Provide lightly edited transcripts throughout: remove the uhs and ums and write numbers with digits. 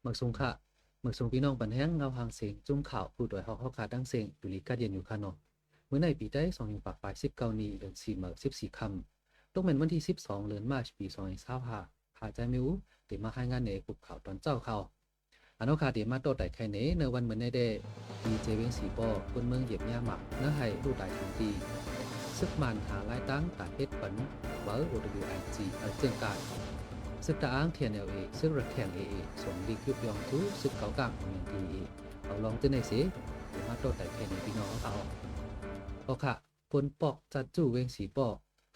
มักซุงค่ะมักซุงพี่น้องปันแห้งเงาหางเสียงจุ้มข่าวผู้ด้วยฮอกขาดังเสียงอยู่ลีกาเดียนอยู่ค่ะเนาะเมื่อในปีได้2อยู่ปากปลาย19นี้เดือน4มื้อ14ค่ำตกแม่นวันที่12เดือนมาร์ชปี2025หาใจไม่รู้เดี๋ยวมาให้งานในกลุ่มข่าวตอนเจ้าเขาอันโอคาเดี๋ยวมาโตแต่ใครเนในวันเหมือนในเดดีเจเวงสีปอคนเมืองเหยียบย่าหมักเนื้อให้รูดหลายทางตีซึกมันหาลายตั้งตาเฮ็ดปันเบอร์ OWIG เจืองการซึกตาอ้างเทียน LA ซึกระแข่ง AA ส่งลีกยุบยองทูซึกเก่ากลางของยัง TA เอาลองตื้นในสิเดี๋ยวมาโตแต่ใครในพี่น้องเขาพอค่ะฝนปอกจัดจู่เวงสีปอ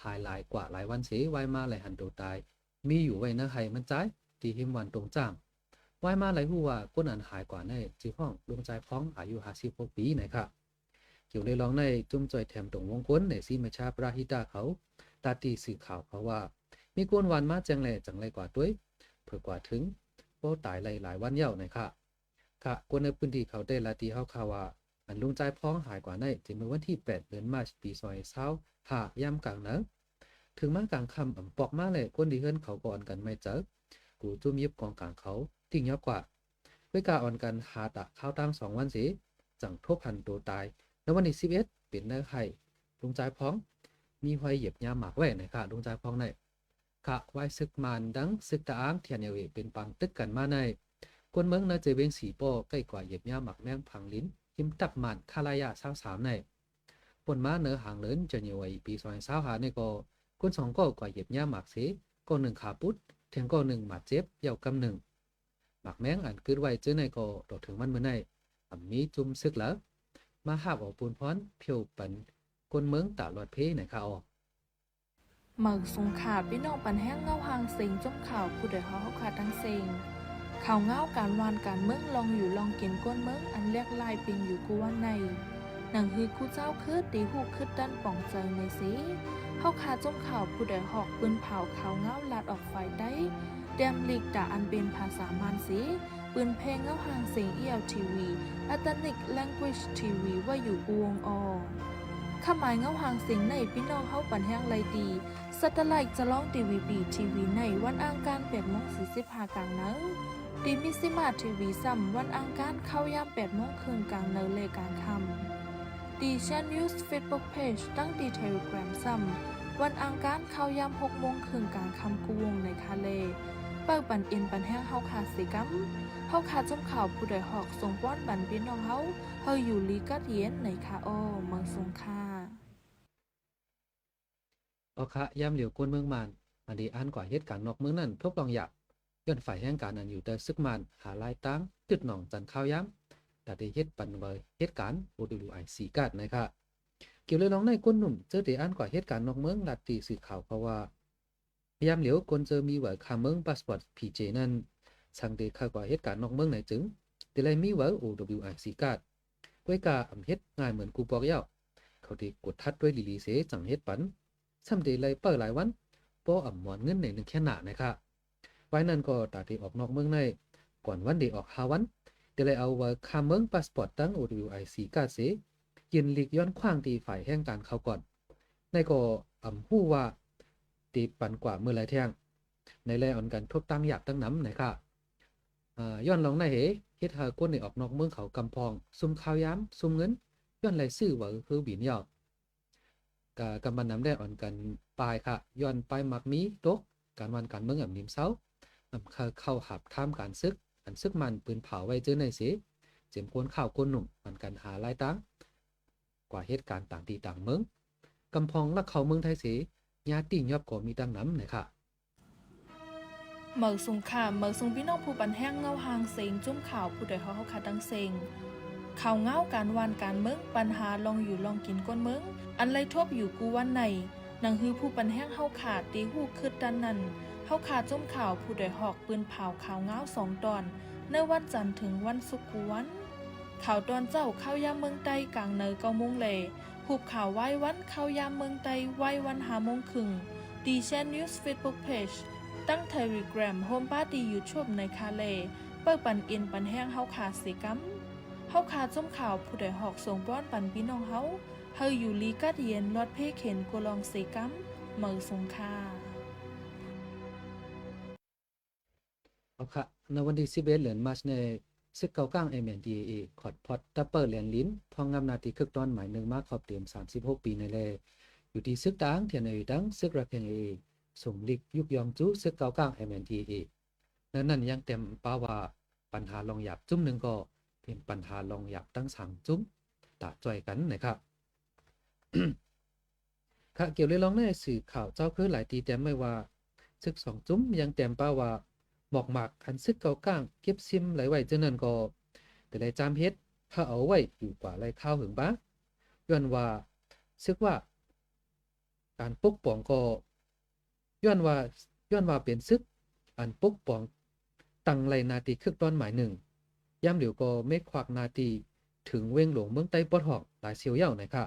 หายหลายกว่าหลายวันเสียไว้มาหลายหันโตตายมีอยู่ไว้นะให้มันใจตีหิมวันตรงจ้างไว้มาหลายหูว่าก้นอันหายกว่าในจีห้องดวงใจพ้องอายุ56ปีไหนค่ะเกี่ยวในร้องในจุ่มจอยแถมตรงวงก้นในซีมาชาปราฮิตาเขาตาตีสื่อข่าวเขาว่ามีกวนวันมาจังแหล่จังไรกว่าด้วยเพื่อกว่าถึงโป้ตายหลายวันเย้าไหนค่ะค่ะกวนในพื้นที่เขาได้ลาตีเขาข่าวว่าอันลุงใจพ้องหายกว่าในถึงเมื่อวันที่8เดือนมาร์ชปี2020ย่ำกลางหนังถึงมากลางคำอ่ำปอกมาเลยก้นดีเฮิรนเขาก่อนกันไม่เจอกูจุ่มยิบกองกลางเขาทิ้งยอกกว่าเวกาอ่อนกันหาตะข้าวตั้ง2วันสิจังทบพันตัวตายในวันที่11เป็นเนื้อไข่ลุงใจพ้องมีไว้เหยียบยาหมากไว้ไหนค่ะลุงใจพ้องในค่ะไว้ซึกมันดังซึกตะอ้างเทียนเอเวเป็นปังตึกกันมาในคนเมืองนาเจเวงสีโป้ใกล้กว่าเหยียบยาหมักแมงพังลิ้นหิมตับมันคาลายา23ในปนมาเนื้อหางเลินจะเหนียวไว้ปี2025ในก็คน2ก็กว่าเหยียบยาหมักเสก็1ขาปุ๊ดเทียงก็1หมัดเจ็บเย่ากำ1หมักแมงอันคืดไว้เจอในก็ดอกถึงมันเมื่อในมีจุ่มซึกแล้วมาหาบออกปูนพรเพียวปันคนเมืองตาลอดเพในข่าวหมึกสงขาพี่น้องปันแห้งเงาหางเสียงจมข่าวผู้เดือดเขาขาดทั้งเสียงข่าวเงาการวานการเมืองลองอยู่ลองกินก้นเมืองอันเรียกลายเป็นอยู่กูว่าในหนังฮือกูเจ้าคืดตีหูคืดด้านป่องใจในสิเขาขาจมข่าวผู้เดือดหอกปืนเผาข่าวเงาลาดออกไฟได้เดมลีกด่าอันเป็นภาษามานสิปืนเพลงเงาหางเสียงเอียวทีวีอัตนิกแลงกุชทีวีว่าอยู่กูวงอขมายเงาหางเสียงในพี่น้องเขาปันแห้งไรดีสัตไลท์จะล่องทีวีบีทีวีในวันอังคาร8:45กลางเนื้อดีมิซิมาทีวีซ้ำวันอังคารเข้ายาม8:30กลางเนื้อเลยกลางค่ำดีแชนนิวส์เฟซบุ๊กเพจตั้งดีเทเลกรามซ้ำวันอังคารเข้ายาม6:30กลางค่ำกูวงในทะเลเปิดปันเอ็นปันแห้งเฮาขาดสิกัมเฮาขาดจมข่าวผู้ใดหอกส่งป้อนบันพี่น้องเฮาอยู่ลีกัดเย็นในคาโอเมืองสงขลาเอาค่ะย่ำเหลียวก้นเมืองมันอันดีอันกว่าเหตุการณ์นอกเมืองนั่นทบลองหยับย้อนฝ่ายแห่งการอันอยู่แต่ซึกมันหาลายตั้งจุดหนองจันข้าวย้ำแต่ได้เหตุปันไว้เหตุการณ์ OWI สีกัดนะคะเกี่ยวเลยน้องในก้นหนุ่มเจอได้อันกว่าเหตุการณ์นอกเมืองลัดตีสื่อข่าวเพราะว่าพยายามเหลียวคนเจอมีไว้คาเมืองพาสปอร์ต PJ นั่นสั่งเดข้ากว่าเหตุการณ์นอกเมืองไหนจึงแต่เลยมีไว้ OWI สีกัดก้วยกาอำเฮ็ดง่ายเหมือนกูบอกเย้าเขาได้กดทัดด้วยลีลีเสจังเฮ็ดปันซ้ำเดเลยเปิดหลายวันโป้อ่ำหมอนเงินในหนึ่งแค่หนานะคะไว้นั่นก็ตาที่ออกนอกเมืองในก่อนวันเดออก5วันเดเลยเอาไว้คาเมืองพาสปอร์ตตั้ง OWI สีกัดเสยืนหลีกย้อนขว้างตีฝ่ายแห่งการเขาก่อนในก็หู้ว่าตีปันกว่าเมื่อไรเที่ยงในแลอ่อนกันทบตั้งอยากตั้งน้ำนะคะย้อนลองในเฮ็ดหาก้นในออกนอกเมืองเขากำพองซุ่มข้าวย้ำซุ่มเงินย้อนไรซื้อว่าคือบินยาวกำบันน้ำได้อ่อนกันปลายค่ะย้อนไปมักมีตกการวันการเมืองนิมเซาเข้าหับท่ามการซึกอันซึกมันปืนเผาไว้เจอในสิเจ็มก้นข้าวก้นหนุ่มมันกันหาลายตั้งกว่าเหตุการณ์ต่างตีต่างเมืองกำพองลักเขาเมืองไทยเสียาติ่งยอบก็มีดังน้ำเลยค่ะเมืองสงขลาเมืองสงพี่น้องผู้ปันแห้งเงาหางเสียงจุ้มข่าวผู้ใดเขาขาดดังเสียงข่าวเงาการวานการเมืองปัญหาลองอยู่ลองกินก้นเมืองอันไรทบอยู่กูวันในหนังฮือผู้ปันแห้งเฮาขาดตีหูคืดดันนั่นเฮาขาดจุ้มข่าวผู้ใดหอกปืนเผาข่าวเงา2 ตอนในวันจันทร์ถึงวันศุกร์กูวันข่าวตอนเจ้าเข้ายามเมืองใต้กลางเนย9 โมงเลยผูกข่าวไว้วันเข้ายามเมืองใต้ไว้วัน5 โมงครึ่งดีแชนนิวส์เฟซบุ๊กเพจตั้งเทเลกรามโฮมป้าดียูทูบในคาเลเปิดปันเอ็นปันแห้งเฮาขาดสิกัมเฮาขาดจุ้มข่าวผู้ใดหอกส่งป้อนปันพี่น้องเฮาอยู่ลีกัดเย็นลอดเพเข็นกลองสิกัมเมืองสงขลาเอาค่ะ ในวันที่11เดือนมาร์ชในซึกเก่ากลาง MNDAA ขอดพอดตัปเปอร์แลนลินทองงามนาทีคึกตอนหมาย1มาขอบเตรียม36ปีในแลอยู่ที่ซึกดังเทียนในดังซึกระเพียง AA สมลิกยุกยอมจูซึกเก่ากลาง MNDAA นั้นยังเต็มป้าว่าปัญหาลองหยับจุ้มหนึ่งก็เป็นปัญหาลองหยับตั้ง3จุ้มตาจ่อยกันนะครับ ค่ะเกี่ยวเลยลองในสื่อข่าวเจ้าคือหลายตีแต้มไม่ว่าซึก2จุ้มยังแต้มป้าว่าหมอกหมากอันซึกเก่าก้างเก็บซิมไหลไว้เจ้านั้นก็แต่ได้จามเฮ็ดถ้าเอาไว้อยู่กว่าไรข้าวหึงบ้าย้อนว่าซึกว่าการปกป้องก็ย้อนว่าเป็นซึกอันปกป้องตั้งไรนาทีคึกตอนหมายหนึ่งย่ำเหลียวก็ไม่ควักนาทีถึงเว้งหลวงเมืองใต้ปอดหอกหลายเสียวเย่าหน่อยค่ะ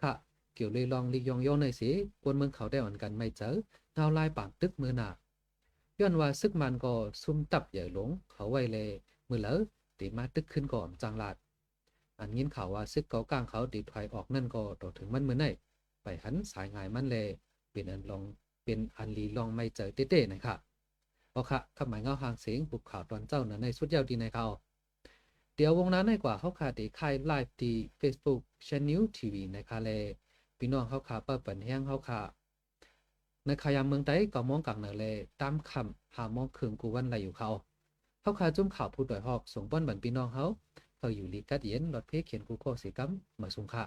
ค่ะเกี่ยวเลยลองลิกยองย่อหน่อยสิกวนเมืองเขาได้อ่อนกันไม่เจอเงาลายปากตึกมือหนาย้อนว่าซึกมันก็ซุ่มตับใหญ่หลงเขาไว้เลยมือเหลอตีมาตึกขึ้นก่อนจังลาดอันยินข่าวว่าซึกเก่ากลางเขาตีถอยออกนั่นก็ต่อถึงมันมือไหนไปหันสายงายมันเลยเป็นอันลองเป็นอันลีลองไม่เจอเต้ๆนะครับโอเคคำหมายเงาหางเสียงปลุกข่าวตอนเจ้านั้นในสุดยาวดีในเขาเดี๋ยววงนั้นในกว่าเขาขาดีค่ายไลฟ์ที่ Facebook Channel TV นะคะเลยพี่น้องเขาขาเปิดเปิดแห้งเขาขาในขายามเมืองใต้ก็มองกังเหนือเลยตามคำหามองคืนกูวันไรอยู่เขาขาจุ่มข่าวพูดโดยหอกส่งป้อนบันพี่น้องเขาอยู่ลีกัดเย็นรถเพเขียนกูโคสีกัมมาสุงค่ะ